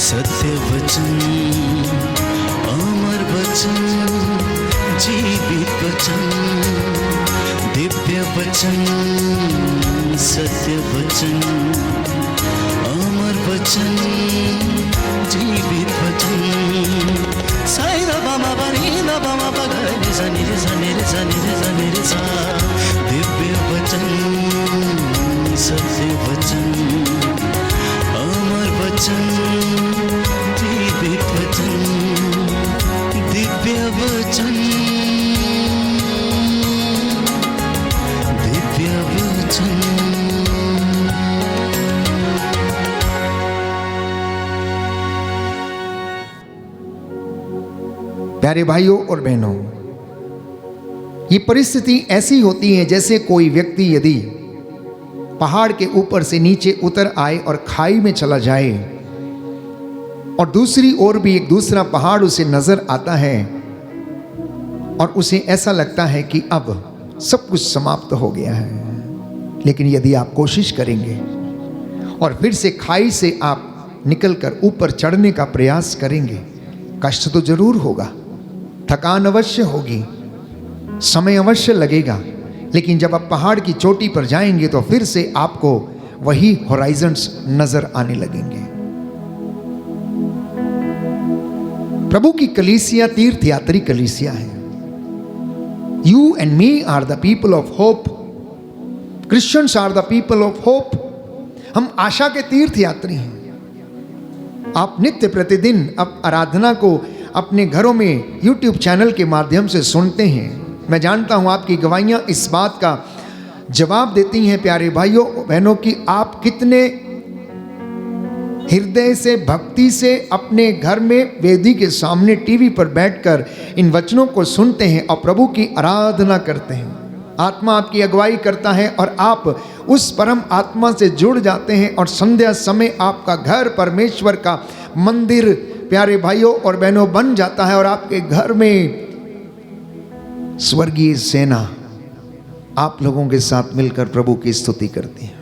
सत्य वचन, अमर वचन, जीवित वचन, दिव्य वचन, सत्य वचन, अमर वचन, जीवित वचन। साई दा बामा बनी दा बामा बगरे रे सा रे सा रे सा रे सा। दिव्य वचन, सत्य वचन, अमर वचन, जीवित वचन, दिव्य वचन, दिव्य वचन। प्यारे भाइयों और बहनों, ये परिस्थिति ऐसी होती है जैसे कोई व्यक्ति यदि पहाड़ के ऊपर से नीचे उतर आए और खाई में चला जाए और दूसरी ओर भी एक दूसरा पहाड़ उसे नजर आता है और उसे ऐसा लगता है कि अब सब कुछ समाप्त हो गया है। लेकिन यदि आप कोशिश करेंगे और फिर से खाई से आप निकलकर ऊपर चढ़ने का प्रयास करेंगे, कष्ट तो जरूर होगा, थकान अवश्य होगी, समय अवश्य लगेगा, लेकिन जब आप पहाड़ की चोटी पर जाएंगे तो फिर से आपको वही होराइजन्स नजर आने लगेंगे। प्रभु की कलीसिया तीर्थयात्री कलीसिया है। You and me are the people of hope. Christians are the people of hope. हम आशा के तीर्थयात्री हैं। आप नित्य प्रतिदिन अब आराधना को अपने घरों में YouTube चैनल के माध्यम से सुनते हैं। मैं जानता हूं आपकी गवाहियां इस बात का जवाब देती हैं प्यारे भाइयों बहनों कि आप कितने हृदय से भक्ति से अपने घर में वेदी के सामने टीवी पर बैठकर इन वचनों को सुनते हैं और प्रभु की आराधना करते हैं। आत्मा आपकी अगुवाई करता है और आप उस परम आत्मा से जुड़ जाते हैं और संध्या समय आपका घर परमेश्वर का मंदिर प्यारे भाइयों और बहनों बन जाता है और आपके घर में स्वर्गीय सेना आप लोगों के साथ मिलकर प्रभु की स्तुति करती है।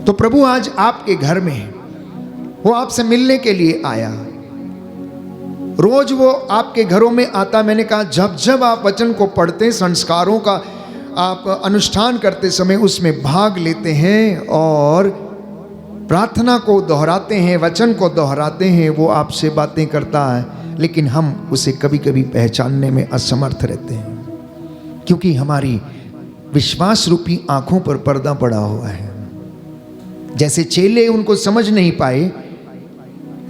तो प्रभु आज आपके घर में है, वो आपसे मिलने के लिए आया। रोज वो आपके घरों में आता। मैंने कहा जब जब आप वचन को पढ़ते, संस्कारों का आप अनुष्ठान करते समय उसमें भाग लेते हैं और प्रार्थना को दोहराते हैं, वचन को दोहराते हैं, वो आपसे बातें करता है, लेकिन हम उसे कभी कभी पहचानने में असमर्थ रहते हैं क्योंकि हमारी विश्वास रूपी आंखों पर पर्दा पड़ा हुआ है। जैसे चेले उनको समझ नहीं पाए,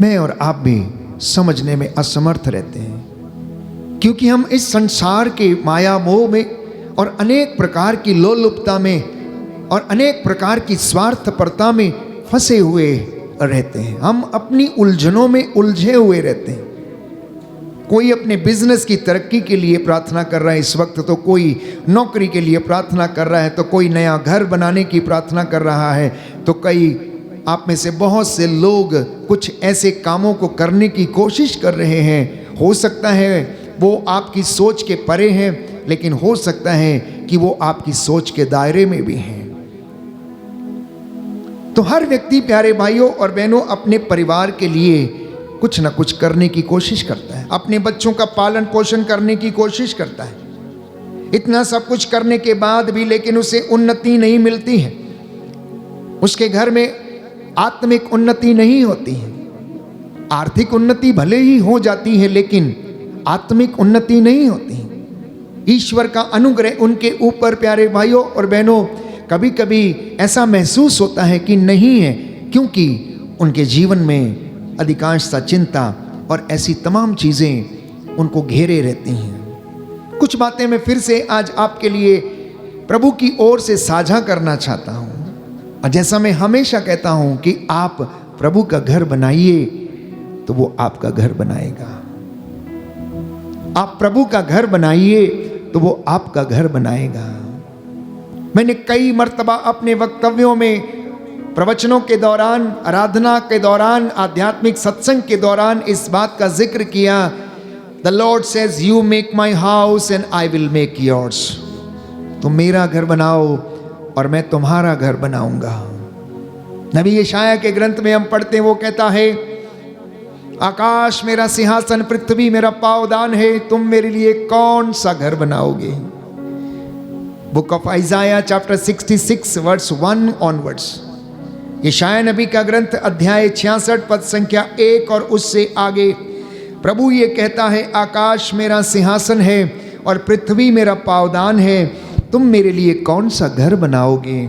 मैं और आप भी समझने में असमर्थ रहते हैं क्योंकि हम इस संसार के माया मोह में और अनेक प्रकार की लोलुपता में और अनेक प्रकार की स्वार्थपरता में फंसे हुए रहते हैं। हम अपनी उलझनों में उलझे हुए रहते हैं। कोई अपने बिजनेस की तरक्की के लिए प्रार्थना कर रहा है इस वक्त, तो कोई नौकरी के लिए प्रार्थना कर रहा है, तो कोई नया घर बनाने की प्रार्थना कर रहा है, तो कई आप में से बहुत से लोग कुछ ऐसे कामों को करने की कोशिश कर रहे हैं। हो सकता है वो आपकी सोच के परे हैं, लेकिन हो सकता है कि वो आपकी सोच के दायरे में भी हैं। तो हर व्यक्ति प्यारे भाइयों और बहनों अपने परिवार के लिए कुछ ना कुछ करने की कोशिश करता है, अपने बच्चों का पालन पोषण करने की कोशिश करता है। इतना सब कुछ करने के बाद भी लेकिन उसे उन्नति नहीं मिलती है, उसके घर में आत्मिक उन्नति नहीं होती है। आर्थिक उन्नति भले ही हो जाती है लेकिन आत्मिक उन्नति नहीं होती है। ईश्वर का अनुग्रह उनके ऊपर प्यारे भाइयों और बहनों कभी कभी ऐसा महसूस होता है कि नहीं है, क्योंकि उनके जीवन में अधिकांशतः चिंता और ऐसी तमाम चीज़ें उनको घेरे रहती हैं। कुछ बातें मैं फिर से आज आपके लिए प्रभु की ओर से साझा करना चाहता हूँ। और जैसा मैं हमेशा कहता हूँ कि आप प्रभु का घर बनाइए तो वो आपका घर बनाएगा। आप प्रभु का घर बनाइए तो वो आपका घर बनाएगा। मैंने कई मर्तबा अपने वक्तव्यों में, प्रवचनों के दौरान, आराधना के दौरान, आध्यात्मिक सत्संग के दौरान इस बात का जिक्र किया, the Lord says you make my house and I will make yours. तुम मेरा घर बनाओ और मैं तुम्हारा घर बनाऊंगा। नबी यशायाह के ग्रंथ में हम पढ़ते हैं, वो कहता है, आकाश मेरा सिंहासन, पृथ्वी मेरा पावदान है, तुम मेरे लिए कौन सा घर बनाओगे। Book of Isaiah chapter 66 verse 1 onwards. यशायाह नबी का ग्रंथ अध्याय 66 पद संख्या 1 और उससे आगे प्रभु ये कहता है, आकाश मेरा सिंहासन है और पृथ्वी मेरा पावदान है, तुम मेरे लिए कौन सा घर बनाओगे।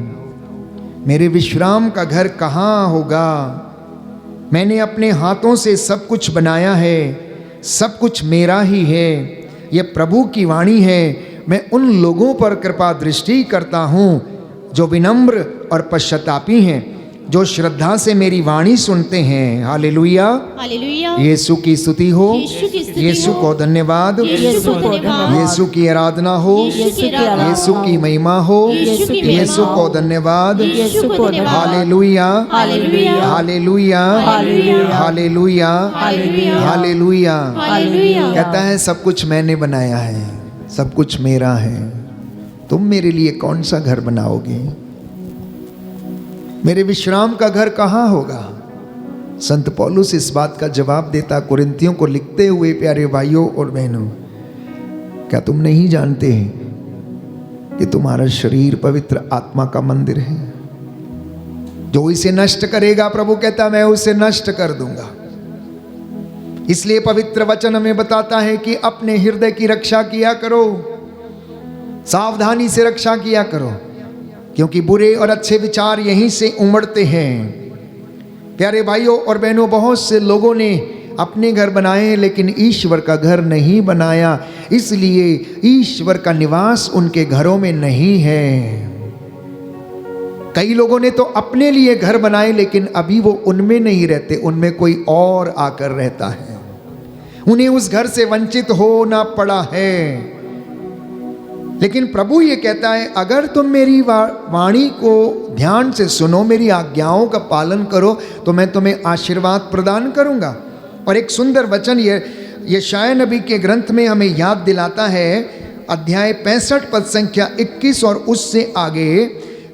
मेरे विश्राम का घर कहाँ होगा। मैंने अपने हाथों से सब कुछ बनाया है, सब कुछ मेरा ही है। यह प्रभु की वाणी है। मैं उन लोगों पर कृपा दृष्टि करता हूँ जो विनम्र और पश्चातापी हैं, जो श्रद्धा से मेरी वाणी सुनते हैं। Hallelujah, hallelujah. यीशु की स्तुति हो, यीशु की स्तुति यीशु हो, को धन्यवाद, यीशु को धन्यवाद, यीशु की आराधना हो, यीशु की आराधना यीशु हो, की महिमा हो, यीशु की महिमा यीशु हो, को धन्यवाद, यीशु को धन्यवाद। Hallelujah, hallelujah, hallelujah, hallelujah, hallelujah, hallelujah, hallelujah. Hallelujah. कहता है, सब कुछ मैंने बनाया है, सब कुछ मेरा है, तुम मेरे लिए कौन सा घर बनाओगे। मेरे विश्राम का घर कहाँ होगा। संत पौलुस इस बात का जवाब देता कुरिन्थियों को लिखते हुए, प्यारे भाइयों और बहनों, क्या तुम नहीं जानते कि तुम्हारा शरीर पवित्र आत्मा का मंदिर है। जो इसे नष्ट करेगा, प्रभु कहता मैं उसे नष्ट कर दूंगा। इसलिए पवित्र वचन हमें बताता है कि अपने हृदय की रक्षा किया करो, सावधानी से रक्षा किया करो, क्योंकि बुरे और अच्छे विचार यहीं से उमड़ते हैं। प्यारे भाइयों और बहनों, बहुत से लोगों ने अपने घर बनाए हैं, लेकिन ईश्वर का घर नहीं बनाया, इसलिए ईश्वर का निवास उनके घरों में नहीं है। कई लोगों ने तो अपने लिए घर बनाए, लेकिन अभी वो उनमें नहीं रहते, उनमें कोई और आकर रहता है। उन्हें उस घर से वंचित होना पड़ा है। लेकिन प्रभु ये कहता है, अगर तुम मेरी वाणी को ध्यान से सुनो, मेरी आज्ञाओं का पालन करो, तो मैं तुम्हें आशीर्वाद प्रदान करूंगा। और एक सुंदर वचन ये यशायाह नबी के ग्रंथ में हमें याद दिलाता है, अध्याय 65 पद संख्या 21 और उससे आगे,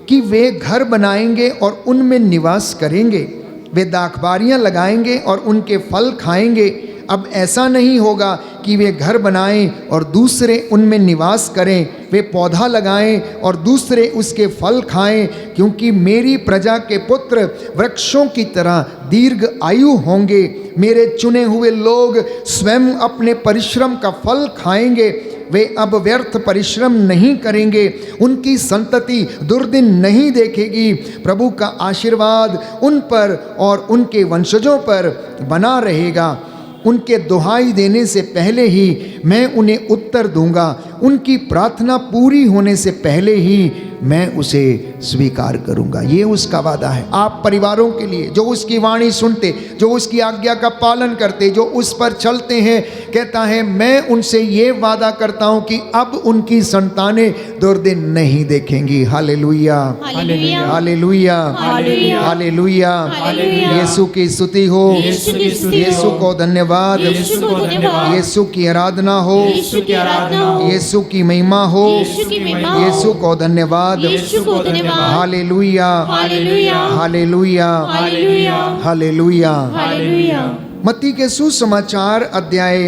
कि वे घर बनाएंगे और उनमें निवास करेंगे, वे दाखबारियां लगाएंगे और उनके फल खाएंगे। अब ऐसा नहीं होगा कि वे घर बनाएं और दूसरे उनमें निवास करें, वे पौधा लगाएं और दूसरे उसके फल खाएं, क्योंकि मेरी प्रजा के पुत्र वृक्षों की तरह दीर्घ आयु होंगे। मेरे चुने हुए लोग स्वयं अपने परिश्रम का फल खाएंगे, वे अब व्यर्थ परिश्रम नहीं करेंगे, उनकी संतति दुर्दिन नहीं देखेगी। प्रभु का आशीर्वाद उन पर और उनके वंशजों पर बना रहेगा। उनके दुहाई देने से पहले ही मैं उन्हें उत्तर दूंगा, उनकी प्रार्थना पूरी होने से पहले ही मैं उसे स्वीकार करूंगा। ये उसका वादा है आप परिवारों के लिए, जो उसकी वाणी सुनते, जो उसकी आज्ञा का पालन करते, जो उस पर चलते हैं। कहता है, मैं उनसे ये वादा करता हूं कि अब उनकी संतानें दुर्दिन नहीं देखेंगी। Hallelujah, hallelujah, hallelujah, hallelujah, hallelujah. Hallelujah. यीशु की स्तुति हो, यीशु की स्तुति हो, यीशु को धन्यवाद, यीशु को धन्यवाद, यीशु की आराधना हो, यीशु की आराधना हो, यीशु की महिमा हो, यीशु की महिमा हो, यीशु को धन्यवाद। यीशु को धन्यवाद। Hallelujah, hallelujah, hallelujah, hallelujah, hallelujah. Hallelujah. मत्ती के सुसमाचार अध्याय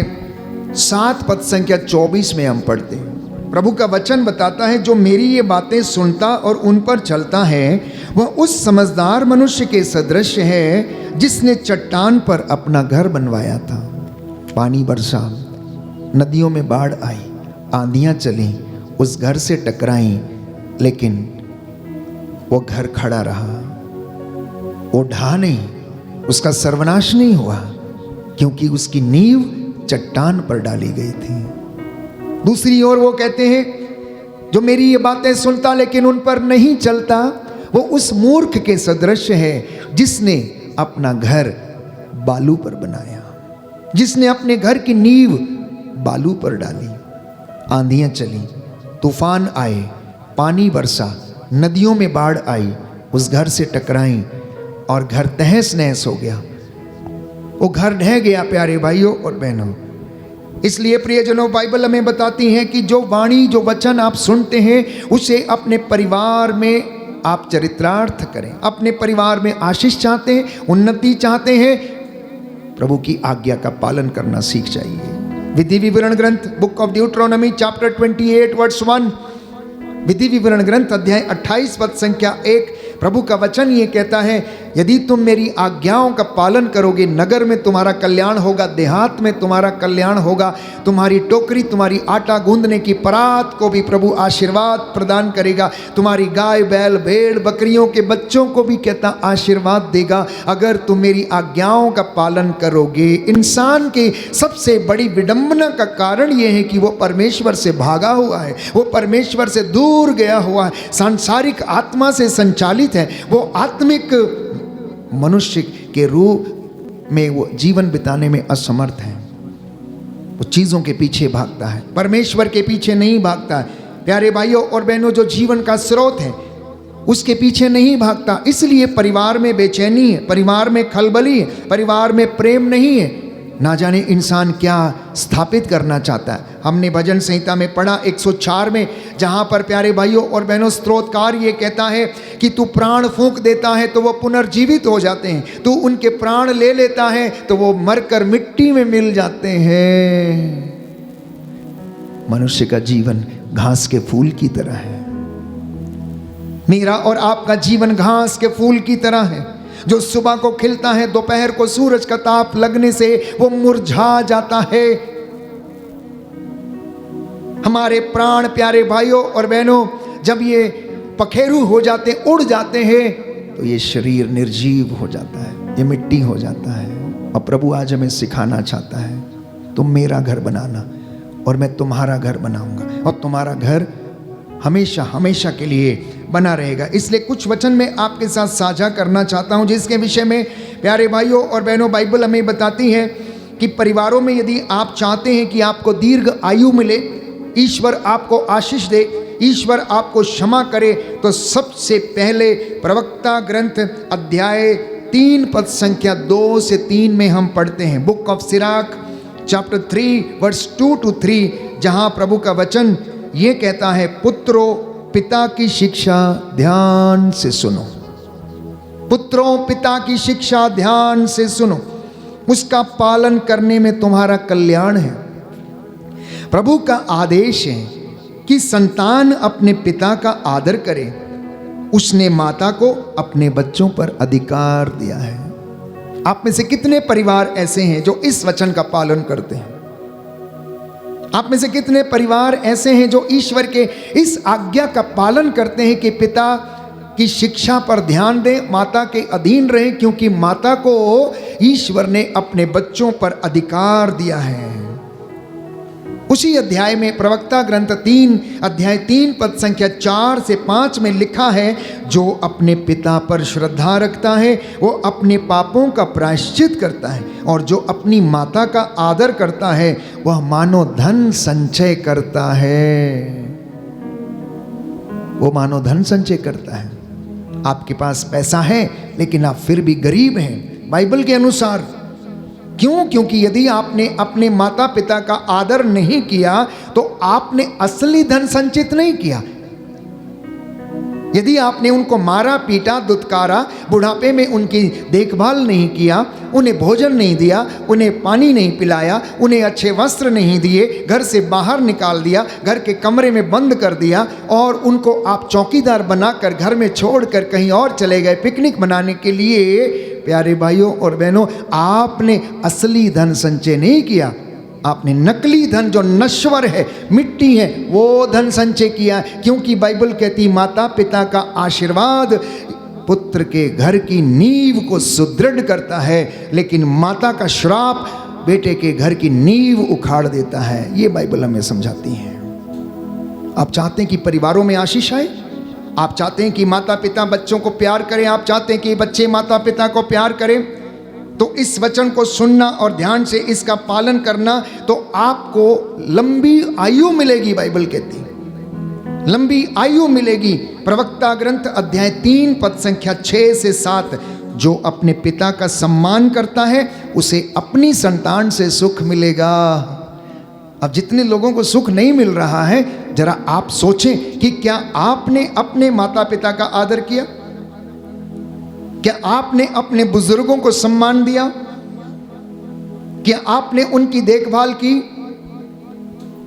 7 पद संख्या 24 में हम पढ़ते हैं, प्रभु का वचन बताता है, जो मेरी ये बातें सुनता और उन पर चलता है, वह उस समझदार मनुष्य के सदृश है जिसने चट्टान पर अपना घर बनवाया था। पानी बरसा, नदियों में बाढ़ आई, आंधियां चली, उस घर से टकराई, लेकिन वो घर खड़ा रहा, वो ढहा नहीं, उसका सर्वनाश नहीं हुआ, क्योंकि उसकी नींव चट्टान पर डाली गई थी। दूसरी ओर वो कहते हैं, जो मेरी ये बातें सुनता लेकिन उन पर नहीं चलता, वो उस मूर्ख के सदृश है जिसने अपना घर बालू पर बनाया, जिसने अपने घर की नींव बालू पर डाली। आंधियां चली, तूफान आए, पानी बरसा, नदियों में बाढ़ आई, उस घर से टकराई और घर तहस नहस हो गया, वो घर ढह गया। प्यारे भाइयों और बहनों, इसलिए प्रियजनों, बाइबल हमें बताती है कि जो वाणी, जो वचन आप सुनते हैं, उसे अपने परिवार में आप चरित्रार्थ करें। अपने परिवार में आशीष चाहते हैं, उन्नति चाहते हैं, प्रभु की आज्ञा का पालन करना सीख जाइए। विधि विवरण ग्रंथ बुक ऑफ ड्यूट्रोनॉमी चैप्टर 28 वर्स 1, विधि विवरण ग्रंथ अध्याय 28 पद संख्या 1, प्रभु का वचन ये कहता है, यदि तुम मेरी आज्ञाओं का पालन करोगे, नगर में तुम्हारा कल्याण होगा, देहात में तुम्हारा कल्याण होगा, तुम्हारी टोकरी, तुम्हारी आटा गूंदने की परात को भी प्रभु आशीर्वाद प्रदान करेगा, तुम्हारी गाय बैल भेड़ बकरियों के बच्चों को भी कहता आशीर्वाद देगा, अगर तुम मेरी आज्ञाओं का पालन करोगे। इंसान की सबसे बड़ी विडंबना का कारण यह है कि वो परमेश्वर से भागा हुआ है, वो परमेश्वर से दूर गया हुआ है, सांसारिक आत्मा से संचालित है, वो आत्मिक मनुष्य के रूप में वो जीवन बिताने में असमर्थ है। वो चीज़ों के पीछे भागता है, परमेश्वर के पीछे नहीं भागता है। प्यारे भाइयों और बहनों, जो जीवन का स्रोत है उसके पीछे नहीं भागता, इसलिए परिवार में बेचैनी है, परिवार में खलबली है, परिवार में प्रेम नहीं है। ना जाने इंसान क्या स्थापित करना चाहता है। हमने भजन संहिता में पढ़ा 104 में, जहाँ पर प्यारे भाइयों और बहनों स्तोत्रकार ये कहता है कि तू प्राण फूंक देता है तो वो पुनर्जीवित हो जाते हैं, तू उनके प्राण ले लेता है तो वो मरकर मिट्टी में मिल जाते हैं। मनुष्य का जीवन घास के फूल की तरह है। मेरा और आपका जीवन घास के फूल की तरह है, जो सुबह को खिलता है, दोपहर को सूरज का ताप लगने से वो मुरझा जाता है। हमारे प्राण प्यारे भाइयों और बहनों जब ये पखेरु हो जाते, उड़ जाते हैं, तो ये शरीर निर्जीव हो जाता है, ये मिट्टी हो जाता है। और प्रभु आज हमें सिखाना चाहता है, तुम मेरा घर बनाना और मैं तुम्हारा घर बनाऊंगा, और तुम्हारा घर हमेशा हमेशा के लिए बना रहेगा। इसलिए कुछ वचन मैं आपके साथ साझा करना चाहता हूं, जिसके विषय में प्यारे भाइयों और बहनों बाइबल हमें बताती है कि परिवारों में यदि आप चाहते हैं कि आपको दीर्घ आयु मिले, ईश्वर आपको आशीष दे, ईश्वर आपको क्षमा करे, तो सबसे पहले प्रवक्ता ग्रंथ अध्याय 3 पद संख्या 2 से 3 में हम पढ़ते हैं, book of Sirach chapter 3 verse 2 to 3, जहां प्रभु का वचन ये कहता है, पुत्रों पिता की शिक्षा ध्यान से सुनो, पुत्रों पिता की शिक्षा ध्यान से सुनो, उसका पालन करने में तुम्हारा कल्याण है। प्रभु का आदेश है कि संतान अपने पिता का आदर करे, उसने माता को अपने बच्चों पर अधिकार दिया है। आप में से कितने परिवार ऐसे हैं जो इस वचन का पालन करते हैं? आप में से कितने परिवार ऐसे हैं जो ईश्वर के इस आज्ञा का पालन करते हैं कि पिता की शिक्षा पर ध्यान दें, माता के अधीन रहें, क्योंकि माता को ईश्वर ने अपने बच्चों पर अधिकार दिया है। उसी अध्याय में प्रवक्ता ग्रंथ 3 अध्याय 3 पद संख्या 4 से 5 में लिखा है, जो अपने पिता पर श्रद्धा रखता है वो अपने पापों का प्रायश्चित करता है, और जो अपनी माता का आदर करता है वह मानो धन संचय करता है। वो मानो धन संचय करता है। आपके पास पैसा है लेकिन आप फिर भी गरीब हैं बाइबल के अनुसार। क्यों? क्योंकि यदि आपने अपने माता पिता का आदर नहीं किया तो आपने असली धन संचित नहीं किया। यदि आपने उनको मारा पीटा दुत्कारा, बुढ़ापे में उनकी देखभाल नहीं किया, उन्हें भोजन नहीं दिया, उन्हें पानी नहीं पिलाया, उन्हें अच्छे वस्त्र नहीं दिए, घर से बाहर निकाल दिया, घर के कमरे में बंद कर दिया, और उनको आप चौकीदार बनाकर घर में छोड़कर कहीं और चले गए पिकनिक मनाने के लिए, प्यारे भाइयों और बहनों, आपने असली धन संचय नहीं किया। आपने नकली धन जो नश्वर है, मिट्टी है, वो धन संचय किया। क्योंकि बाइबल कहती माता पिता का आशीर्वाद पुत्र के घर की नींव को सुदृढ़ करता है, लेकिन माता का श्राप बेटे के घर की नींव उखाड़ देता है। ये बाइबल हमें समझाती है। आप चाहते हैं कि परिवारों में आशीष आए, आप चाहते हैं कि माता पिता बच्चों को प्यार करें, आप चाहते हैं कि बच्चे माता पिता को प्यार करें, तो इस वचन को सुनना और ध्यान से इसका पालन करना, तो आपको लंबी आयु मिलेगी। बाइबल कहती है लंबी आयु मिलेगी। प्रवक्ता ग्रंथ अध्याय 3 पद संख्या 6 से 7, जो अपने पिता का सम्मान करता है उसे अपनी संतान से सुख मिलेगा। अब जितने लोगों को सुख नहीं मिल रहा है, जरा आप सोचें कि क्या आपने अपने माता पिता का आदर किया? क्या आपने अपने बुजुर्गों को सम्मान दिया? क्या आपने उनकी देखभाल की?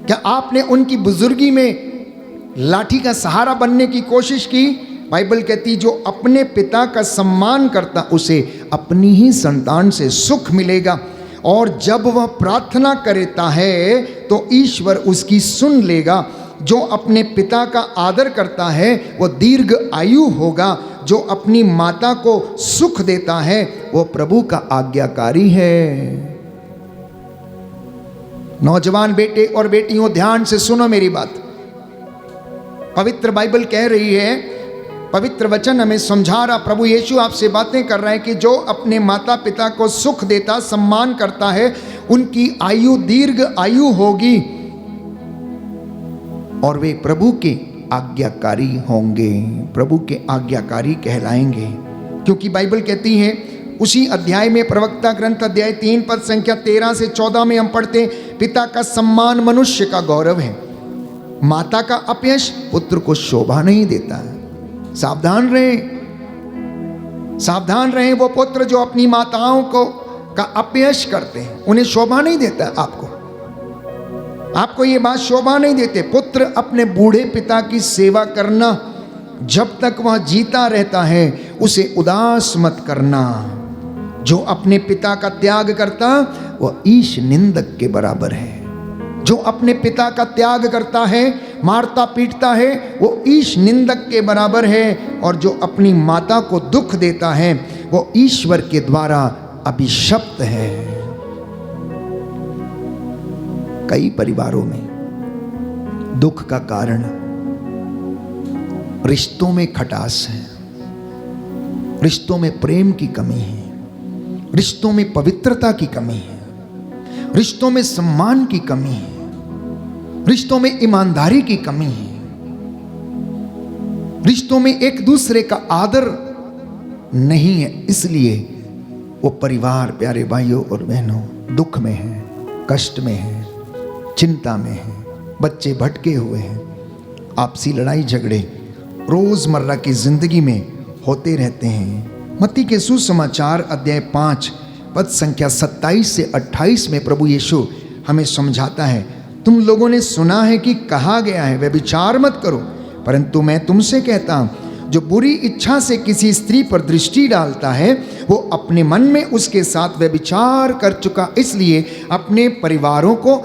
क्या आपने उनकी बुजुर्गी में लाठी का सहारा बनने की कोशिश की? बाइबल कहती जो अपने पिता का सम्मान करता उसे अपनी ही संतान से सुख मिलेगा, और जब वह प्रार्थना करता है तो ईश्वर उसकी सुन लेगा। जो अपने पिता का आदर करता है वो दीर्घ आयु होगा। जो अपनी माता को सुख देता है वो प्रभु का आज्ञाकारी है। नौजवान बेटे और बेटियों, ध्यान से सुनो मेरी बात। पवित्र बाइबल कह रही है, पवित्र वचन हमें समझा रहा, प्रभु यीशु आपसे बातें कर रहा है कि जो अपने माता पिता को सुख देता, सम्मान करता है, उनकी आयु दीर्घ आयु होगी और वे प्रभु के आज्ञाकारी होंगे, प्रभु के आज्ञाकारी कहलाएंगे। क्योंकि बाइबल कहती है उसी अध्याय में, प्रवक्ता ग्रंथ अध्याय 3 पद संख्या 13 से 14 में हम पढ़ते हैं, पिता का सम्मान मनुष्य का गौरव है, माता का अपयश पुत्र को शोभा नहीं देता है। सावधान रहें वो पुत्र जो अपनी माताओं को का अपयश करते हैं, उन्हें शोभा नहीं देता। आपको ये बात शोभा नहीं देते। पुत्र अपने बूढ़े पिता की सेवा करना, जब तक वह जीता रहता है उसे उदास मत करना। जो अपने पिता का त्याग करता वह ईश निंदक के बराबर है। जो अपने पिता का त्याग करता है, मारता पीटता है, वो ईश निंदक के बराबर है। और जो अपनी माता को दुख देता है वो ईश्वर के द्वारा अभिशप्त है। कई परिवारों में दुख का कारण रिश्तों में खटास है, रिश्तों में प्रेम की कमी है, रिश्तों में पवित्रता की कमी है, रिश्तों में सम्मान की कमी है, रिश्तों में ईमानदारी की कमी है, रिश्तों में एक दूसरे का आदर नहीं है। इसलिए वो परिवार, प्यारे भाइयों और बहनों, दुख में है, कष्ट में है, चिंता में है, बच्चे भटके हुए हैं, आपसी लड़ाई झगड़े रोजमर्रा की जिंदगी में होते रहते हैं। मत्ती के सुसमाचार अध्याय 5 पद संख्या 27 से 28 में प्रभु यीशु हमें समझाता है, तुम लोगों ने सुना है कि कहा गया है व्यभिचार मत करो, परंतु मैं तुमसे कहता हूं जो बुरी इच्छा से किसी स्त्री पर दृष्टि डालता है वो अपने मन में उसके साथ व्यभिचार कर चुका। इसलिए अपने परिवारों को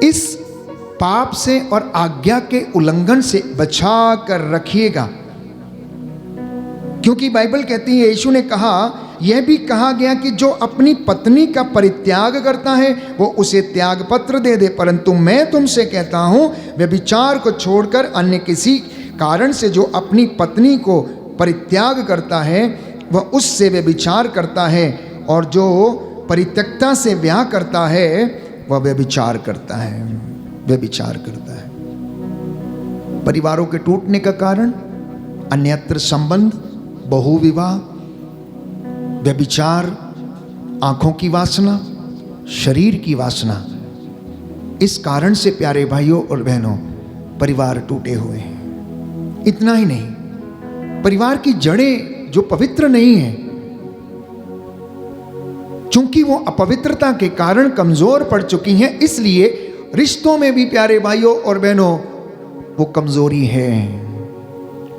इस पाप से और आज्ञा के उल्लंघन से बचा कर रखिएगा। क्योंकि बाइबल कहती है, यीशु ने कहा, यह भी कहा गया कि जो अपनी पत्नी का परित्याग करता है वो उसे त्याग पत्र दे दे, परंतु मैं तुमसे कहता हूं व्यभिचार को छोड़कर अन्य किसी कारण से जो अपनी पत्नी को परित्याग करता है वह उससे व्यभिचार करता है, और जो परित्यक्ता से ब्याह करता है वह व्यभिचार करता है, व्यभिचार करता है। परिवारों के टूटने का कारण अन्यत्र संबंध, बहुविवाह, व्यभिचार, आंखों की वासना, शरीर की वासना। इस कारण से प्यारे भाइयों और बहनों परिवार टूटे हुए हैं। इतना ही नहीं, परिवार की जड़ें जो पवित्र नहीं है, चूंकि वो अपवित्रता के कारण कमजोर पड़ चुकी हैं, इसलिए रिश्तों में भी प्यारे भाइयों और बहनों वो कमजोरी है।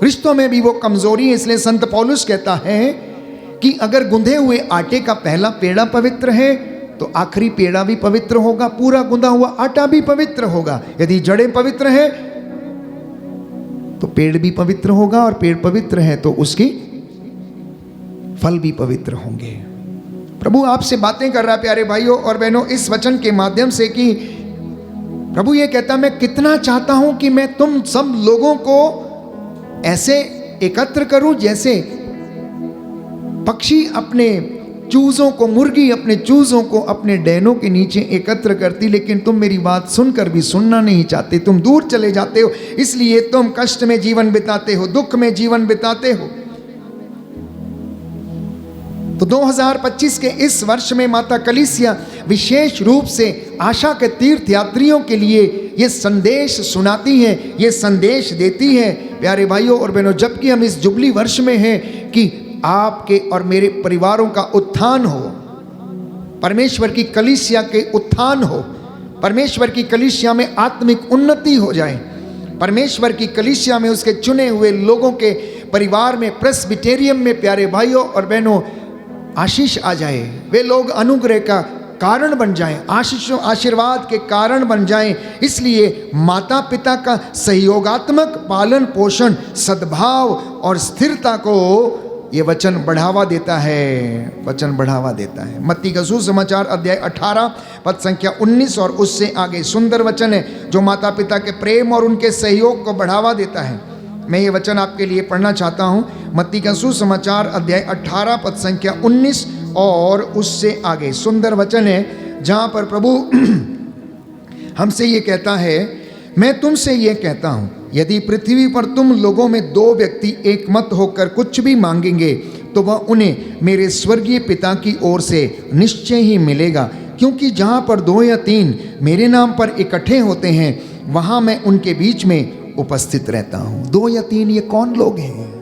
रिश्तों में भी वो कमजोरी है। इसलिए संत पौलुस कहता है कि अगर गुंधे हुए आटे का पहला पेड़ा पवित्र है तो आखिरी पेड़ा भी पवित्र होगा, पूरा गुंधा हुआ आटा भी पवित्र होगा। यदि जड़ें पवित्र है तो पेड़ भी पवित्र होगा, और पेड़ पवित्र है तो उसकी फल भी पवित्र होंगे। प्रभु आपसे बातें कर रहा है प्यारे भाइयों और बहनों इस वचन के माध्यम से कि प्रभु ये कहता, मैं कितना चाहता हूं कि मैं तुम सब लोगों को ऐसे एकत्र करूं जैसे पक्षी अपने चूजों को, मुर्गी अपने चूजों को अपने डैनों के नीचे एकत्र करती, लेकिन तुम मेरी बात सुनकर भी सुनना नहीं चाहते, तुम दूर चले जाते हो, इसलिए तुम कष्ट में जीवन बिताते हो, दुख में जीवन बिताते हो। तो 2025 के इस वर्ष में माता कलीसिया विशेष रूप से आशा के तीर्थ यात्रियों के लिए ये संदेश सुनाती है, ये संदेश देती है प्यारे भाइयों और बहनों, जबकि हम इस जुबली वर्ष में हैं कि आपके और मेरे परिवारों का उत्थान हो, परमेश्वर की कलीसिया के उत्थान हो, परमेश्वर की कलीसिया में आत्मिक उन्नति हो जाए, परमेश्वर की कलीसिया में उसके चुने हुए लोगों के परिवार में, प्रेस्बिटेरियम में प्यारे भाइयों और बहनों आशीष आ जाए, वे लोग अनुग्रह का कारण बन जाएं, आशीषों आशीर्वाद के कारण बन जाएं। इसलिए माता पिता का सहयोगात्मक पालन पोषण, सद्भाव और स्थिरता को ये वचन बढ़ावा देता है, वचन बढ़ावा देता है। मत्ती का सुसमाचार अध्याय 18 पद संख्या 19 और उससे आगे सुंदर वचन है जो माता पिता के प्रेम और उनके सहयोग को बढ़ावा देता है। मैं ये वचन आपके लिए पढ़ना चाहता हूँ। मत्ती का सुसमाचार अध्याय 18 पद संख्या 19 और उससे आगे सुंदर वचन है जहाँ पर प्रभु हमसे ये कहता है, मैं तुमसे ये कहता हूँ, यदि पृथ्वी पर तुम लोगों में 2 व्यक्ति एक मत होकर कुछ भी मांगेंगे तो वह उन्हें मेरे स्वर्गीय पिता की ओर से निश्चय ही मिलेगा। क्योंकि जहाँ पर 2 या 3 मेरे नाम पर इकट्ठे होते हैं वहाँ मैं उनके बीच में उपस्थित रहता हूँ। 2 या 3 ये कौन लोग हैं?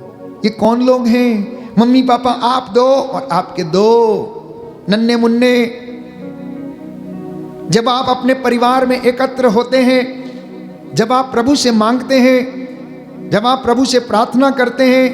ये कौन लोग हैं? मम्मी पापा आप 2 और आपके 2 नन्हे मुन्ने। जब आप अपने परिवार में एकत्र होते हैं, जब आप प्रभु से मांगते हैं, जब आप प्रभु से प्रार्थना करते हैं,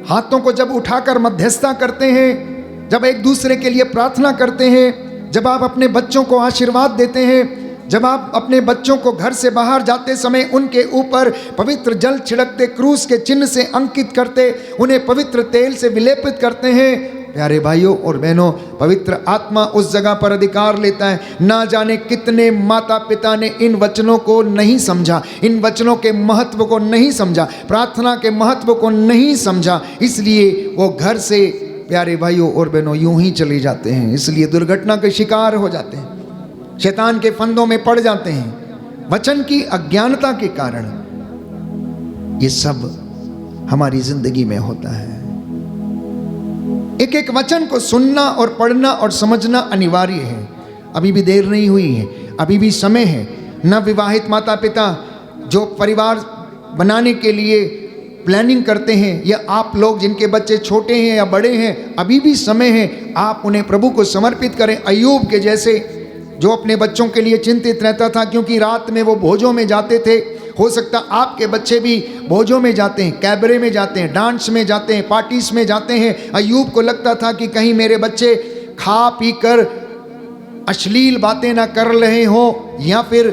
हाथों को जब उठाकर मध्यस्थता करते हैं, जब एक दूसरे के लिए प्रार्थना करते हैं, जब आप अपने बच्चों को आशीर्वाद देते हैं, जब आप अपने बच्चों को घर से बाहर जाते समय उनके ऊपर पवित्र जल छिड़कते, क्रूस के चिन्ह से अंकित करते, उन्हें पवित्र तेल से विलेपित करते हैं, प्यारे भाइयों और बहनों, पवित्र आत्मा उस जगह पर अधिकार लेता है। ना जाने कितने माता पिता ने इन वचनों को नहीं समझा, इन वचनों के महत्व को नहीं समझा, प्रार्थना के महत्व को नहीं समझा, इसलिए वो घर से प्यारे भाइयों और बहनों यूं ही चले जाते हैं, इसलिए दुर्घटना के शिकार हो जाते हैं, शैतान के फंदों में पड़ जाते हैं, वचन की अज्ञानता के कारण। ये सब हमारी जिंदगी में होता है। एक एक वचन को सुनना और पढ़ना और समझना अनिवार्य है। अभी भी देर नहीं हुई है, अभी भी समय है। नवविवाहित माता पिता जो परिवार बनाने के लिए प्लानिंग करते हैं, या आप लोग जिनके बच्चे छोटे हैं या बड़े हैं, अभी भी समय है, आप उन्हें प्रभु को समर्पित करें। अय्यूब के जैसे जो अपने बच्चों के लिए चिंतित रहता था, क्योंकि रात में वो भोजों में जाते थे। हो सकता आपके बच्चे भी भोजों में जाते हैं, कैबरे में जाते हैं, डांस में जाते हैं, पार्टीज में जाते हैं। अय्यूब को लगता था कि कहीं मेरे बच्चे खा पी कर अश्लील बातें ना कर रहे हो, या फिर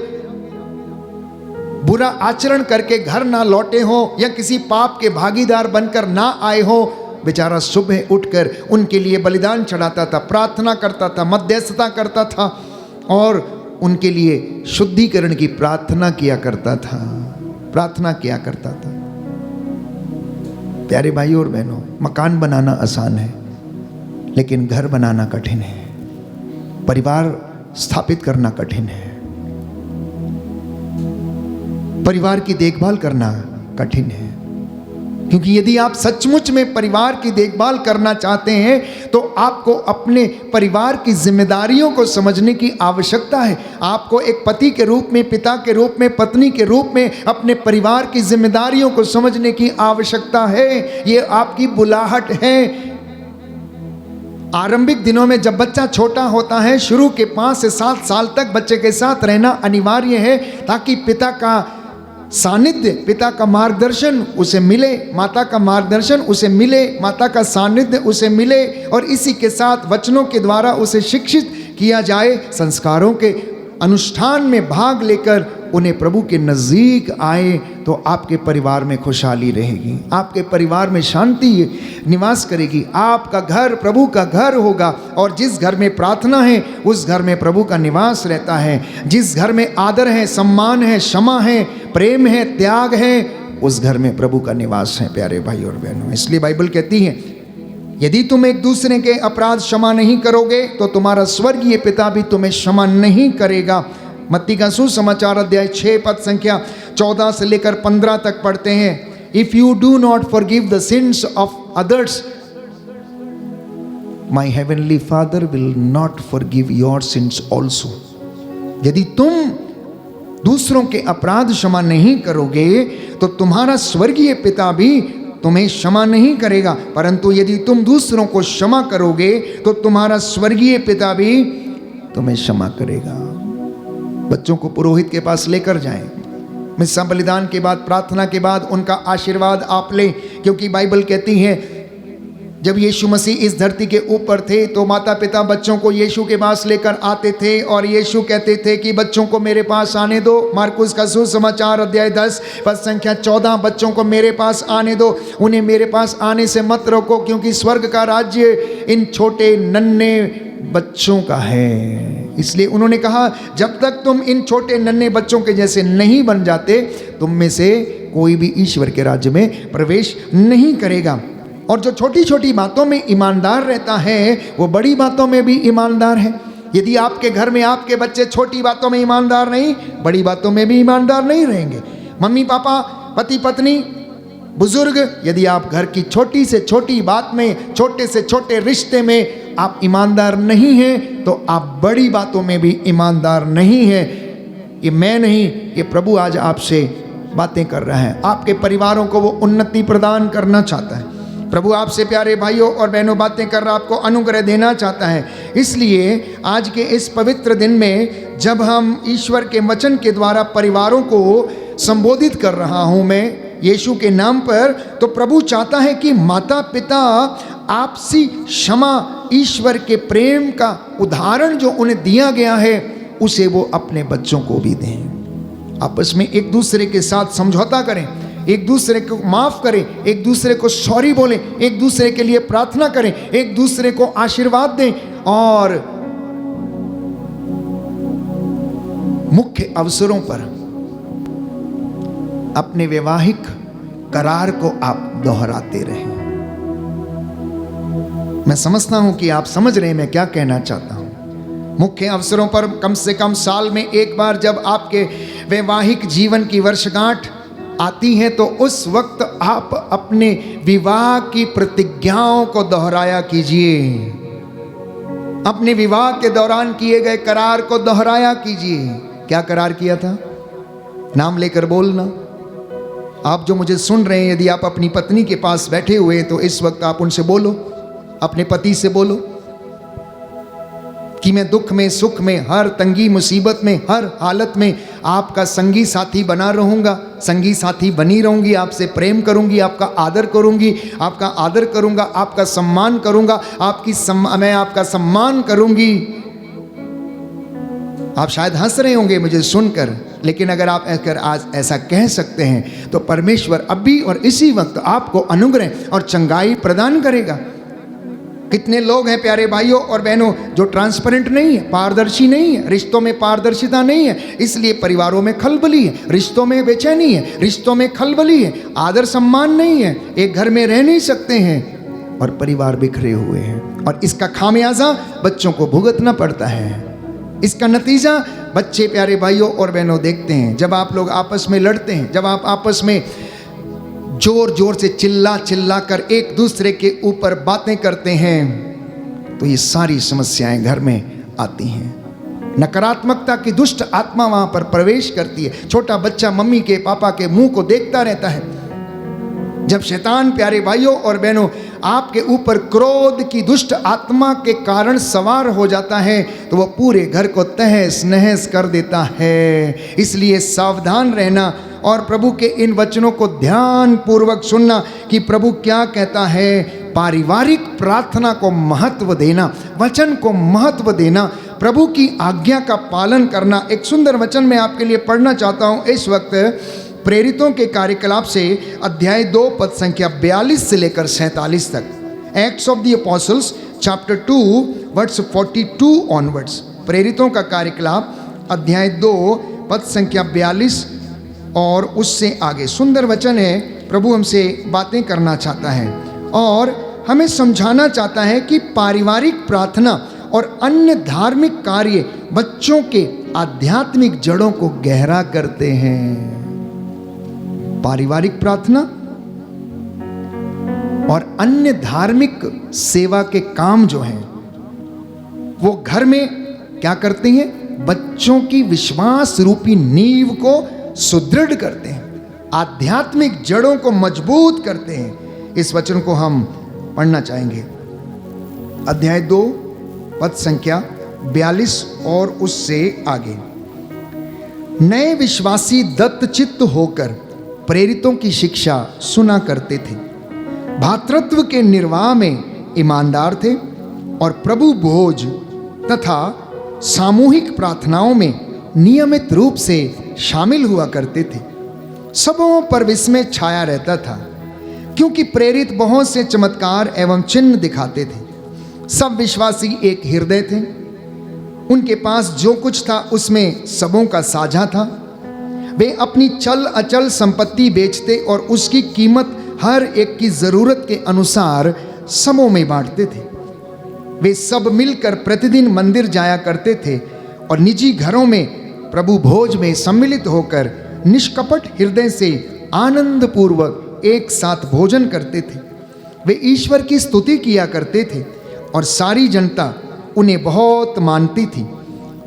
बुरा आचरण करके घर ना लौटे हो, या किसी पाप के भागीदार बनकर ना आए हो। बेचारा सुबह उठकर उनके लिए बलिदान चढ़ाता था, प्रार्थना करता था, मध्यस्थता करता था और उनके लिए शुद्धिकरण की प्रार्थना किया करता था, प्रार्थना किया करता था। प्यारे भाइयों और बहनों, मकान बनाना आसान है, लेकिन घर बनाना कठिन है, परिवार स्थापित करना कठिन है, परिवार की देखभाल करना कठिन है। क्योंकि यदि आप सचमुच में परिवार की देखभाल करना चाहते हैं तो आपको अपने परिवार की जिम्मेदारियों को समझने की आवश्यकता है। आपको एक पति के रूप में, पिता के रूप में, पत्नी के रूप में अपने परिवार की जिम्मेदारियों को समझने की आवश्यकता है। ये आपकी बुलाहट है। आरंभिक दिनों में जब बच्चा छोटा होता है, शुरू के 5 से 7 साल तक बच्चे के साथ रहना अनिवार्य है, ताकि पिता का सानिध्य, पिता का मार्गदर्शन उसे मिले, माता का मार्गदर्शन उसे मिले, माता का सानिध्य उसे मिले, और इसी के साथ वचनों के द्वारा उसे शिक्षित किया जाए। संस्कारों के अनुष्ठान में भाग लेकर उन्हें प्रभु के नज़दीक आए तो आपके परिवार में खुशहाली रहेगी, आपके परिवार में शांति निवास करेगी। आपका घर प्रभु का घर होगा, और जिस घर में प्रार्थना है उस घर में प्रभु का निवास रहता है। जिस घर में आदर है, सम्मान है, क्षमा है, प्रेम है, त्याग है, उस घर में प्रभु का निवास है। प्यारे भाई और बहनों, इसलिए बाइबल कहती है, यदि तुम एक दूसरे के अपराध क्षमा नहीं करोगे तो तुम्हारा स्वर्गीय पिता भी तुम्हें क्षमा नहीं करेगा। मत्ती का सुसमाचार अध्याय 6 पद संख्या 14 से लेकर 15 तक पढ़ते हैं। If you do not forgive the sins of others my heavenly father will not forgive your sins also. यदि तुम दूसरों के अपराध क्षमा नहीं करोगे तो तुम्हारा स्वर्गीय पिता भी तुम्हें क्षमा नहीं करेगा, परंतु यदि तुम दूसरों को क्षमा करोगे तो तुम्हारा स्वर्गीय पिता भी तुम्हें क्षमा करेगा। बच्चों को पुरोहित के पास लेकर जाएं। मिस्सा बलिदान के बाद, प्रार्थना के बाद उनका आशीर्वाद आप लें, क्योंकि बाइबल कहती है जब यीशु मसीह इस धरती के ऊपर थे तो माता पिता बच्चों को यीशु के पास लेकर आते थे और यीशु कहते थे कि बच्चों को मेरे पास आने दो। मार्कुस का सुसमाचार अध्याय 10 पद संख्या 14, बच्चों को मेरे पास आने दो, उन्हें मेरे पास आने से मत रोको, क्योंकि स्वर्ग का राज्य इन छोटे नन्हे बच्चों का है। इसलिए उन्होंने कहा जब तक तुम इन छोटे नन्हे बच्चों के जैसे नहीं बन जाते, तुम में से कोई भी ईश्वर के राज्य में प्रवेश नहीं करेगा। और जो छोटी छोटी बातों में ईमानदार रहता है वो बड़ी बातों में भी ईमानदार है। यदि आपके घर में आपके बच्चे छोटी बातों में ईमानदार नहीं, बड़ी बातों में भी ईमानदार नहीं रहेंगे। मम्मी पापा, पति पत्नी, बुजुर्ग, यदि आप घर की छोटी से छोटी बात में, छोटे से छोटे रिश्ते में आप ईमानदार नहीं हैं तो आप बड़ी बातों में भी ईमानदार नहीं हैं। ये मैं नहीं, ये प्रभु आज आपसे बातें कर रहा है। आपके परिवारों को वो उन्नति प्रदान करना चाहता है। प्रभु आपसे प्यारे भाइयों और बहनों बातें कर रहा, आपको अनुग्रह देना चाहता है। इसलिए आज के इस पवित्र दिन में जब हम ईश्वर के वचन के द्वारा परिवारों को संबोधित कर रहा हूँ मैं यीशु के नाम पर, तो प्रभु चाहता है कि माता पिता आपसी क्षमा, ईश्वर के प्रेम का उदाहरण जो उन्हें दिया गया है उसे वो अपने बच्चों को भी दें। आपस में एक दूसरे के साथ समझौता करें, एक दूसरे को माफ करें, एक दूसरे को सॉरी बोलें, एक दूसरे के लिए प्रार्थना करें, एक दूसरे को आशीर्वाद दें और मुख्य अवसरों पर अपने वैवाहिक करार को आप दोहराते रहें। मैं समझता हूं कि आप समझ रहे हैं मैं क्या कहना चाहता हूं। मुख्य अवसरों पर कम से कम साल में एक बार जब आपके वैवाहिक जीवन की वर्षगांठ आती है तो उस वक्त आप अपने विवाह की प्रतिज्ञाओं को दोहराया कीजिए। अपने विवाह के दौरान किए गए करार को दोहराया कीजिए। क्या करार किया था? नाम लेकर बोलना। आप जो मुझे सुन रहे हैं, यदि आप अपनी पत्नी के पास बैठे हुए हैं तो इस वक्त आप उनसे बोलो, अपने पति से बोलो कि मैं दुख में, सुख में, हर तंगी मुसीबत में, हर हालत में आपका संगी साथी बना रहूँगा, संगी साथी बनी रहूँगी, आपसे प्रेम करूँगी, आपका आदर करूँगी, आपका आदर करूँगा, आपका सम्मान करूँगा, मैं आपका सम्मान करूँगी। आप शायद हंस रहे होंगे मुझे सुनकर, लेकिन अगर आप आज ऐसा कह सकते हैं तो परमेश्वर अभी और इसी वक्त आपको अनुग्रह और चंगाई प्रदान करेगा। कितने लोग हैं प्यारे भाइयों और बहनों जो ट्रांसपेरेंट नहीं है, पारदर्शी नहीं है, रिश्तों में पारदर्शिता नहीं है, इसलिए परिवारों में खलबली है, रिश्तों में बेचैनी है, रिश्तों में खलबली है, आदर सम्मान नहीं है, एक घर में रह नहीं सकते हैं और परिवार बिखरे हुए हैं। और इसका खामियाजा बच्चों को भुगतना पड़ता है। इसका नतीजा बच्चे प्यारे भाइयों और बहनों देखते हैं। जब आप लोग आपस में लड़ते हैं, जब आप आपस में जोर जोर से चिल्ला चिल्ला कर एक दूसरे के ऊपर बातें करते हैं तो ये सारी समस्याएं घर में आती हैं। नकारात्मकता की दुष्ट आत्मा वहां पर प्रवेश करती है। छोटा बच्चा मम्मी के पापा के मुंह को देखता रहता है। जब शैतान प्यारे भाइयों और बहनों आपके ऊपर क्रोध की दुष्ट आत्मा के कारण सवार हो जाता है तो वह पूरे घर को तहस नहस कर देता है। इसलिए सावधान रहना और प्रभु के इन वचनों को ध्यान पूर्वक सुनना कि प्रभु क्या कहता है। पारिवारिक प्रार्थना को महत्व देना, वचन को महत्व देना, प्रभु की आज्ञा का पालन करना। एक सुंदर वचन मैं आपके लिए पढ़ना चाहता हूँ इस वक्त प्रेरितों के कार्यकलाप से अध्याय 2 पद संख्या 42 से लेकर 47 तक। Acts of the Apostles chapter 2 verse 42 onwards. प्रेरितों का कार्यकलाप अध्याय 2 पद संख्या 42 और उससे आगे। सुंदर वचन है। प्रभु हमसे बातें करना चाहता है और हमें समझाना चाहता है कि पारिवारिक प्रार्थना और अन्य धार्मिक कार्य बच्चों के आध्यात्मिक जड़ों को गहरा करते हैं। पारिवारिक प्रार्थना और अन्य धार्मिक सेवा के काम जो हैं वो घर में क्या करते हैं? बच्चों की विश्वास रूपी नींव को सुदृढ़ करते हैं, आध्यात्मिक जड़ों को मजबूत करते हैं। इस वचन को हम पढ़ना चाहेंगे। अध्याय 2 पद संख्या 42 और उससे आगे। नए विश्वासी दत्तचित्त होकर प्रेरितों की शिक्षा सुना करते थे, भातृत्व के निर्वाह में ईमानदार थे और प्रभु भोज तथा सामूहिक प्रार्थनाओं में नियमित रूप से शामिल हुआ करते थे। सबों पर विस्मय छाया रहता था, क्योंकि प्रेरित बहुत से चमत्कार एवं चिन्ह दिखाते थे। सब विश्वासी एक हृदय थे, उनके पास जो कुछ था उसमें सबों का साझा था। वे अपनी चल अचल संपत्ति बेचते और उसकी कीमत हर एक की जरूरत के अनुसार समों में बांटते थे। वे सब मिलकर प्रतिदिन मंदिर जाया करते थे और निजी घरों में प्रभु भोज में सम्मिलित होकर निष्कपट हृदय से आनंद पूर्वक एक साथ भोजन करते थे। वे ईश्वर की स्तुति किया करते थे और सारी जनता उन्हें बहुत मानती थी।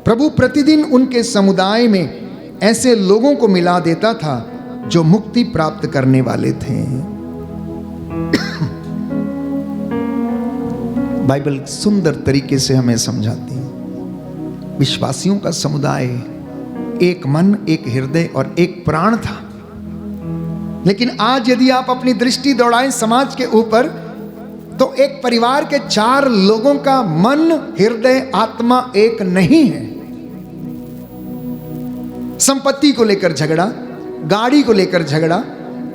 प्रभु प्रतिदिन उनके समुदाय में ऐसे लोगों को मिला देता था जो मुक्ति प्राप्त करने वाले थे। बाइबल सुंदर तरीके से हमें समझाती है। विश्वासियों का समुदाय एक मन, एक हृदय और एक प्राण था। लेकिन आज यदि आप अपनी दृष्टि दौड़ाएं समाज के ऊपर, तो एक परिवार के 4 लोगों का मन, हृदय, आत्मा एक नहीं है। संपत्ति को लेकर झगड़ा, गाड़ी को लेकर झगड़ा,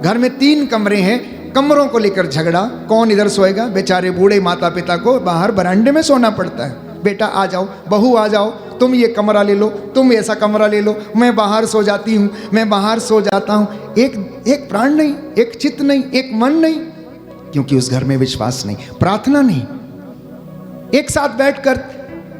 घर में 3 कमरे हैं, कमरों को लेकर झगड़ा। कौन इधर सोएगा? बेचारे बूढ़े माता पिता को बाहर बरांडे में सोना पड़ता है। बेटा आ जाओ, बहू आ जाओ, तुम ये कमरा ले लो, तुम ऐसा कमरा ले लो, मैं बाहर सो जाती हूँ, मैं बाहर सो जाता हूँ। एक प्राण नहीं, एक चित्त नहीं, एक मन नहीं, क्योंकि उस घर में विश्वास नहीं, प्रार्थना नहीं। एक साथ बैठकर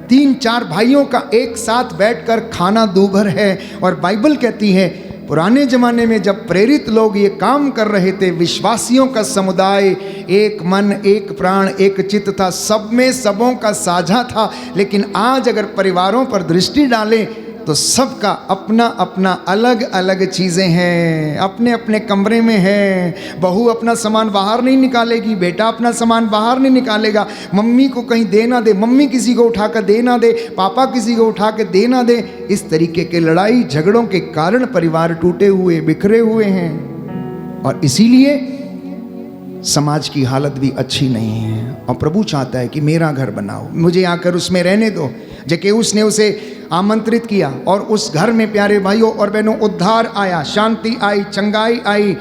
3-4 भाइयों का एक साथ बैठकर खाना दूभर है। और बाइबल कहती है पुराने जमाने में जब प्रेरित लोग ये काम कर रहे थे, विश्वासियों का समुदाय एक मन, एक प्राण, एक चित्त था, सब में सबों का साझा था। लेकिन आज अगर परिवारों पर दृष्टि डालें तो सबका अपना अपना अलग अलग चीज़ें हैं, अपने अपने कमरे में हैं। बहू अपना सामान बाहर नहीं निकालेगी, बेटा अपना सामान बाहर नहीं निकालेगा, मम्मी को कहीं दे ना दे, मम्मी किसी को उठा कर दे ना दे, पापा किसी को उठा के दे ना दे। इस तरीके के लड़ाई झगड़ों के कारण परिवार टूटे हुए, बिखरे हुए हैं। और इसीलिए समाज की हालत भी अच्छी नहीं है। और प्रभु चाहता है कि मेरा घर बनाओ, मुझे आकर उसमें रहने दो। जक्केउस ने उसे आमंत्रित किया और उस घर में प्यारे भाइयों और बहनों उद्धार आया, शांति आई, चंगाई आई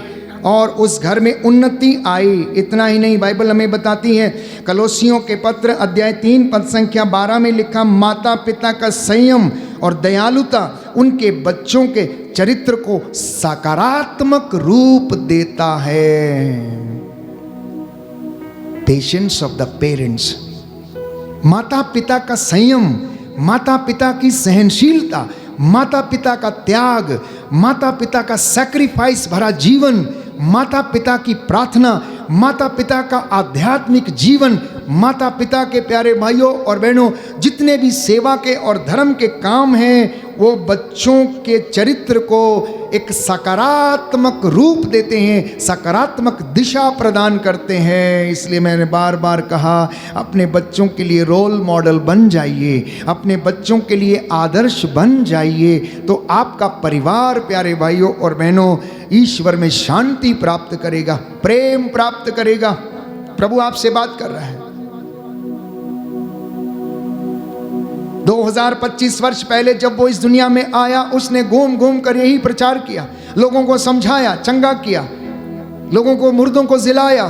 और उस घर में उन्नति आई। इतना ही नहीं, बाइबल हमें बताती है कलोसियों के पत्र अध्याय 3 पद संख्या 12 में लिखा, माता पिता का संयम और दयालुता उनके बच्चों के चरित्र को सकारात्मक रूप देता है। पेशेंस ऑफ द पेरेंट्स, माता पिता का संयम, माता पिता की सहनशीलता, माता पिता का त्याग, माता पिता का सैक्रिफाइस भरा जीवन, माता पिता की प्रार्थना, माता पिता का आध्यात्मिक जीवन, माता पिता के प्यारे भाइयों और बहनों जितने भी सेवा के और धर्म के काम हैं वो बच्चों के चरित्र को एक सकारात्मक रूप देते हैं, सकारात्मक दिशा प्रदान करते हैं। इसलिए मैंने बार बार कहा, अपने बच्चों के लिए रोल मॉडल बन जाइए, अपने बच्चों के लिए आदर्श बन जाइए, तो आपका परिवार प्यारे भाइयों और बहनों ईश्वर में शांति प्राप्त करेगा, प्रेम प्राप्त करेगा। प्रभु आपसे बात कर रहा है। 2025 वर्ष पहले जब वो इस दुनिया में आया, उसने घूम घूम कर यही प्रचार किया, लोगों को समझाया, चंगा किया, लोगों को मुर्दों को जिलाया,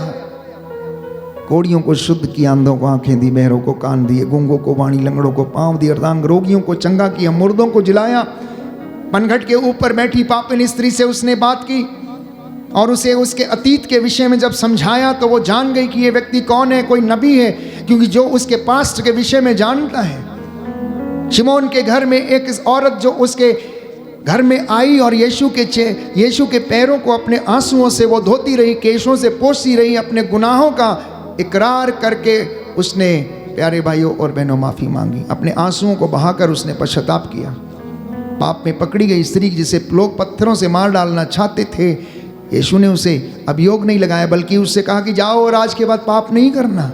कोड़ियों को शुद्ध किया, अंधों को आंखें दी, बहरों को कान दिए, गूंगों को वाणी, लंगड़ों को पांव दिए, अर्धांग रोगियों को चंगा किया, मुर्दों को जिलाया। पनघट के ऊपर बैठी पापिन स्त्री से उसने बात की और उसे उसके अतीत के विषय में जब समझाया तो वो जान गई कि ये व्यक्ति कौन है, कोई नबी है, क्योंकि जो उसके पास्ट के विषय में जानता है। शिमोन के घर में एक औरत जो उसके घर में आई और यीशु के पैरों को अपने आंसुओं से वो धोती रही, केशों से पोंछती रही, अपने गुनाहों का इकरार करके उसने प्यारे भाइयों और बहनों माफ़ी मांगी, अपने आंसुओं को बहाकर उसने पश्चाताप किया। पाप में पकड़ी गई स्त्री जिसे लोग पत्थरों से मार डालना चाहते थे, यीशु ने उसे अभियोग नहीं लगाया, बल्कि उससे कहा कि जाओ और आज के बाद पाप नहीं करना।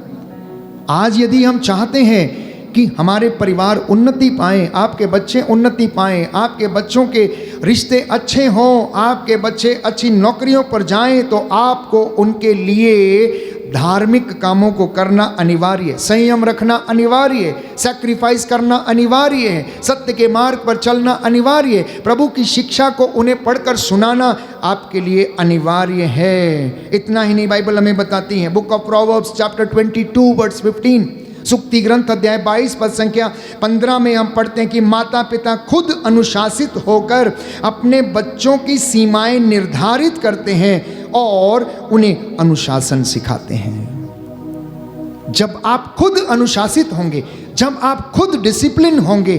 आज यदि हम चाहते हैं कि हमारे परिवार उन्नति पाएं, आपके बच्चे उन्नति पाएं, आपके बच्चों के रिश्ते अच्छे हों, आपके बच्चे अच्छी नौकरियों पर जाएं, तो आपको उनके लिए धार्मिक कामों को करना अनिवार्य है, संयम रखना अनिवार्य है, सैक्रिफाइस करना अनिवार्य है, सत्य के मार्ग पर चलना अनिवार्य है, प्रभु की शिक्षा को उन्हें पढ़कर सुनाना आपके लिए अनिवार्य है। इतना ही नहीं, बाइबल हमें बताती है, book of Proverbs chapter 22 verse 15, सुक्ति ग्रंथ अध्याय 22 पद संख्या 15 में हम पढ़ते हैं कि माता पिता खुद अनुशासित होकर अपने बच्चों की सीमाएं निर्धारित करते हैं और उन्हें अनुशासन सिखाते हैं। जब आप खुद अनुशासित होंगे, जब आप खुद डिसिप्लिन होंगे,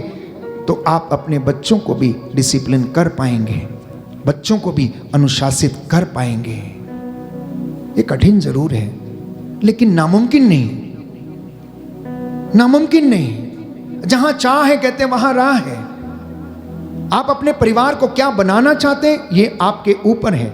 तो आप अपने बच्चों को भी डिसिप्लिन कर पाएंगे, बच्चों को भी अनुशासित कर पाएंगे। ये कठिन जरूर है, लेकिन नामुमकिन नहीं, नामुमकिन नहीं। जहां चाह है कहते हैं वहां राह है। आप अपने परिवार को क्या बनाना चाहते हैं, ये आपके ऊपर है।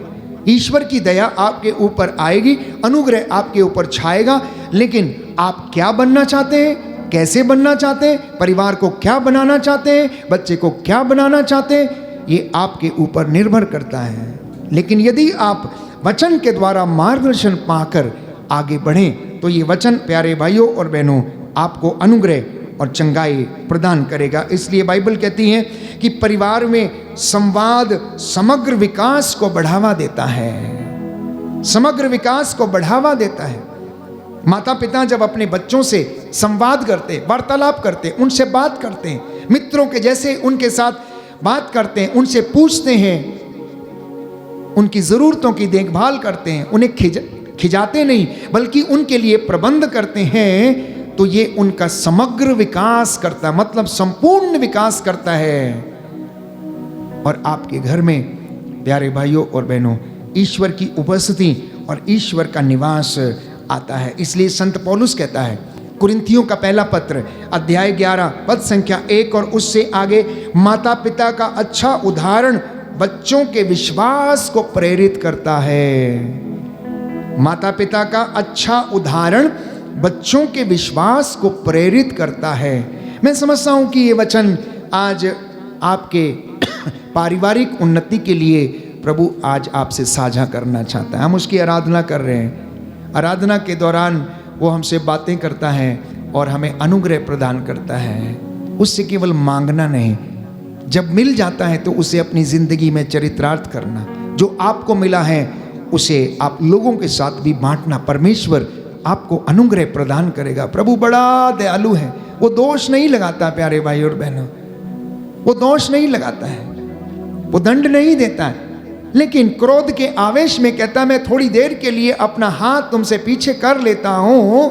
ईश्वर की दया आपके ऊपर आएगी, अनुग्रह आपके ऊपर छाएगा, लेकिन आप क्या बनना चाहते हैं, कैसे बनना चाहते हैं, परिवार को क्या बनाना चाहते हैं, बच्चे को क्या बनाना चाहते हैं, ये आपके ऊपर निर्भर करता है। लेकिन यदि आप वचन के द्वारा मार्गदर्शन पाकर आगे बढ़ें, तो ये वचन प्यारे भाइयों और बहनों आपको अनुग्रह और चंगाई प्रदान करेगा। इसलिए बाइबल कहती है कि परिवार में संवाद समग्र विकास को बढ़ावा देता है, समग्र विकास को बढ़ावा देता है। माता पिता जब अपने बच्चों से संवाद करते, वार्तालाप करते, उनसे बात करते हैं, मित्रों के जैसे उनके साथ बात करते हैं, उनसे पूछते हैं, उनकी ज़रूरतों की देखभाल करते हैं, उन्हें खिजाते नहीं बल्कि उनके लिए प्रबंध करते हैं, तो ये उनका समग्र विकास करता है, मतलब संपूर्ण विकास करता है। और आपके घर में प्यारे भाइयों और बहनों ईश्वर की उपस्थिति और ईश्वर का निवास आता है। इसलिए संत पौलुस कहता है, कुरिन्थियों का पहला पत्र अध्याय 11 पद संख्या 1 और उससे आगे, माता पिता का अच्छा उदाहरण बच्चों के विश्वास को प्रेरित करता है। माता पिता का अच्छा उदाहरण बच्चों के विश्वास को प्रेरित करता है। मैं समझता हूं कि ये वचन आज आपके पारिवारिक उन्नति के लिए प्रभु आज आपसे साझा करना चाहता है। हम उसकी आराधना कर रहे हैं, आराधना के दौरान वो हमसे बातें करता है और हमें अनुग्रह प्रदान करता है। उससे केवल मांगना नहीं, जब मिल जाता है तो उसे अपनी ज़िंदगी में चरितार्थ करना, जो आपको मिला है उसे आप लोगों के साथ भी बांटना। परमेश्वर आपको अनुग्रह प्रदान करेगा। प्रभु बड़ा दयालु है, वो दोष नहीं लगाता प्यारे भाई और बहनों, वो दोष नहीं लगाता है, वो दंड नहीं देता है, लेकिन क्रोध के आवेश में कहता मैं थोड़ी देर के लिए अपना हाथ तुमसे पीछे कर लेता हूं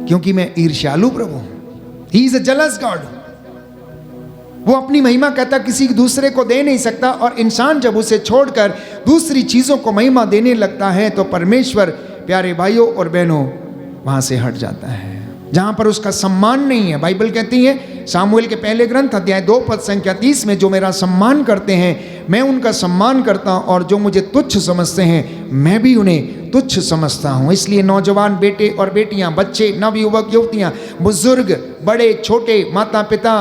क्योंकि मैं ईर्ष्यालु प्रभु हूं। He is a jealous God. वो अपनी महिमा कहता किसी दूसरे को दे नहीं सकता, और इंसान जब उसे छोड़कर दूसरी चीजों को महिमा देने लगता है तो परमेश्वर प्यारे भाइयों और बहनों वहां से हट जाता है, जहां पर उसका सम्मान नहीं है। बाइबल कहती है सामुएल के पहले ग्रंथ अध्याय 2 पद संख्या 30 में, जो मेरा सम्मान करते हैं मैं उनका सम्मान करता हूं, और जो मुझे तुच्छ समझते हैं मैं भी उन्हें तुच्छ समझता हूं। इसलिए नौजवान बेटे और बेटियां, बच्चे, नवयुवक युवतियां, बुजुर्ग, बड़े छोटे, माता पिता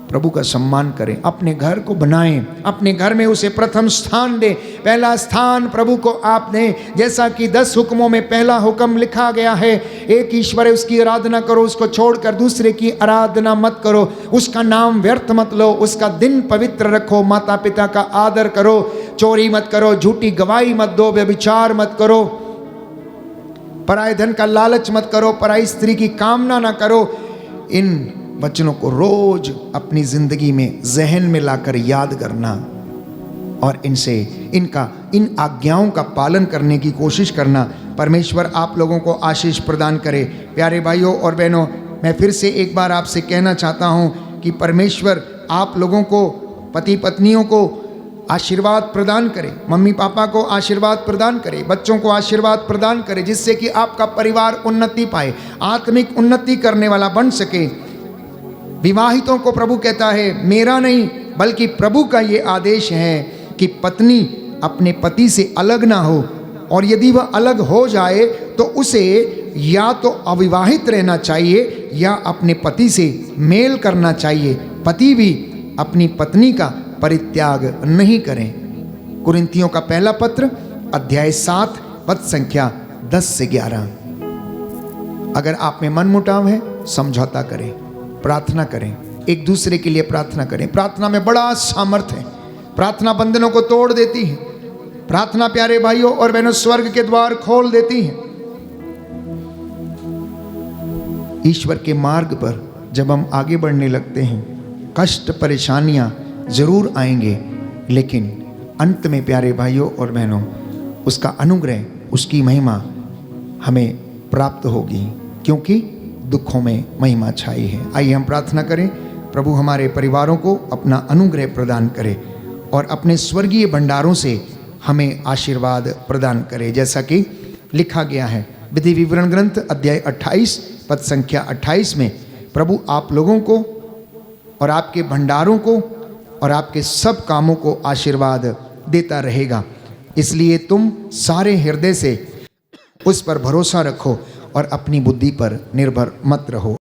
प्रभु का सम्मान करें, अपने घर को बनाएं, अपने घर में उसे प्रथम स्थान दें। पहला स्थान प्रभु को आप दें, जैसा कि 10 हुक्मों में पहला हुक्म लिखा गया है, एक ईश्वर है उसकी आराधना करो, उसको छोड़कर दूसरे की आराधना मत करो, उसका नाम व्यर्थ मत लो, उसका दिन पवित्र रखो, माता पिता का आदर करो, चोरी मत करो, झूठी गवाही मत दो, व्यभिचार मत करो, पराये धन का लालच मत करो, पराई स्त्री की कामना ना करो। इन वचनों को रोज अपनी जिंदगी में जहन में लाकर याद करना और इनसे इन आज्ञाओं का पालन करने की कोशिश करना। परमेश्वर आप लोगों को आशीष प्रदान करे। प्यारे भाइयों और बहनों, मैं फिर से एक बार आपसे कहना चाहता हूं कि परमेश्वर आप लोगों को, पति पत्नियों को आशीर्वाद प्रदान करे, मम्मी पापा को आशीर्वाद प्रदान करे, बच्चों को आशीर्वाद प्रदान करे, जिससे कि आपका परिवार उन्नति पाए, आत्मिक उन्नति करने वाला बन सके। विवाहितों को प्रभु कहता है, मेरा नहीं बल्कि प्रभु का ये आदेश है कि पत्नी अपने पति से अलग ना हो, और यदि वह अलग हो जाए तो उसे या तो अविवाहित रहना चाहिए या अपने पति से मेल करना चाहिए। पति भी अपनी पत्नी का परित्याग नहीं करें। कुरिन्थियों का पहला पत्र अध्याय 7 पद संख्या 10 से 11। अगर आप में मनमुटाव है, समझौता करें, प्रार्थना करें, एक दूसरे के लिए प्रार्थना करें। प्रार्थना में बड़ा सामर्थ्य है। प्रार्थना बंधनों को तोड़ देती है। प्रार्थना प्यारे भाइयों और बहनों स्वर्ग के द्वार खोल देती है। ईश्वर के मार्ग पर जब हम आगे बढ़ने लगते हैं, कष्ट परेशानियां जरूर आएंगे, लेकिन अंत में प्यारे भाइयों और बहनों उसका अनुग्रह, उसकी महिमा हमें प्राप्त होगी, क्योंकि दुखों में महिमा छाई है। आइए हम प्रार्थना करें, प्रभु हमारे परिवारों को अपना अनुग्रह प्रदान करे और अपने स्वर्गीय भंडारों से हमें आशीर्वाद प्रदान करे, जैसा कि लिखा गया है विधि विवरण ग्रंथ अध्याय 28 पद संख्या 28 में। प्रभु आप लोगों को और आपके भंडारों को और आपके सब कामों को आशीर्वाद देता रहेगा। इसलिए तुम सारे हृदय से उस पर भरोसा रखो और अपनी बुद्धि पर निर्भर मत रहो।